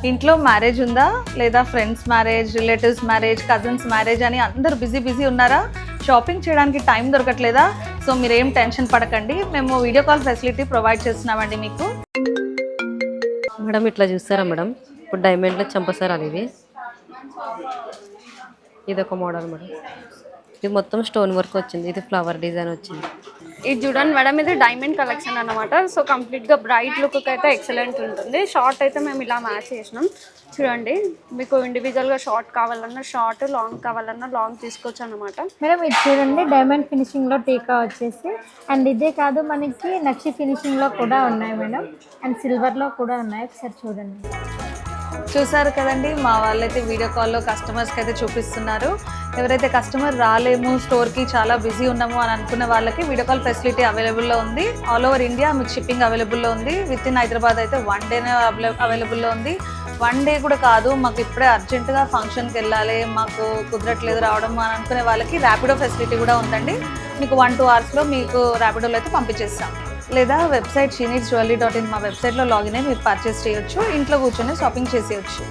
ఇంట్లో మ్యారేజ్ ఉందా లేదా friends marriage, relatives marriage, cousins marriage అని అందరూ బిజీ ఉన్నారా? షాపింగ్ చేయడానికి టైం దొరకట్లేదా? సో మీరేం టెన్షన్ పడకండి, మేము వీడియో కాల్ ఫెసిలిటీ ప్రొవైడ్ చేస్తున్నామండి మీకు. మేడం ఇట్లా చూస్తారా మేడం, ఇప్పుడు డైమండ్లో చంపసారాలు ఇవి. ఇది ఒక మోడల్ మేడం, ఇది మొత్తం స్టోన్ వర్క్ వచ్చింది, ఇది ఫ్లవర్ డిజైన్ వచ్చింది. ఇది చూడండి మేడం, ఇది డైమండ్ కలెక్షన్ అన్నమాట. సో కంప్లీట్గా బ్రైట్ లుక్ అయితే ఎక్సలెంట్ ఉంటుంది. షార్ట్ అయితే మేము ఇలా మ్యాచ్ చేసినాం. చూడండి, మీకు ఇండివిజువల్గా షార్ట్ కావాలన్నా షార్ట్, లాంగ్ కావాలన్నా లాంగ్ తీసుకోవచ్చు అనమాట. మేడం ఇది చూడండి, డైమండ్ ఫినిషింగ్లో టీకా వచ్చేసి, అండ్ ఇదే కాదు మనకి నక్షి ఫినిషింగ్లో కూడా ఉన్నాయి మేడం, అండ్ సిల్వర్లో కూడా ఉన్నాయి. ఒకసారి చూడండి. చూసారు కదండి, మా వాళ్ళైతే వీడియో కాల్లో కస్టమర్స్కి అయితే చూపిస్తున్నారు. ఎవరైతే కస్టమర్ రాలేము, స్టోర్కి చాలా బిజీ ఉన్నాము అని అనుకునే వాళ్ళకి వీడియో కాల్ ఫెసిలిటీ అవైలబుల్లో ఉంది. ఆల్ ఓవర్ ఇండియా మీకు షిప్పింగ్ అవైలబుల్లో ఉంది. విత్ ఇన్ హైదరాబాద్ అయితే 1 డేనే అవైలబుల్లో ఉంది. 1 డే కూడా కాదు, మాకు ఇప్పుడే అర్జెంటుగా ఫంక్షన్కి వెళ్ళాలి, మాకు కుదరట్లేదు రావడం అని అనుకునే వాళ్ళకి ర్యాపిడో ఫెసిలిటీ కూడా ఉందండి. మీకు 1-2 అవర్స్లో మీకు ర్యాపిడోలో అయితే పంపించేస్తాం. లేదా వెబ్సైట్ sheeneedsjewelry.in మా వెబ్సైట్లో లాగిన్ అయ్యి మీరు పర్చేస్ చేయొచ్చు. ఇంట్లో కూర్చొని షాపింగ్ చేసేయచ్చు.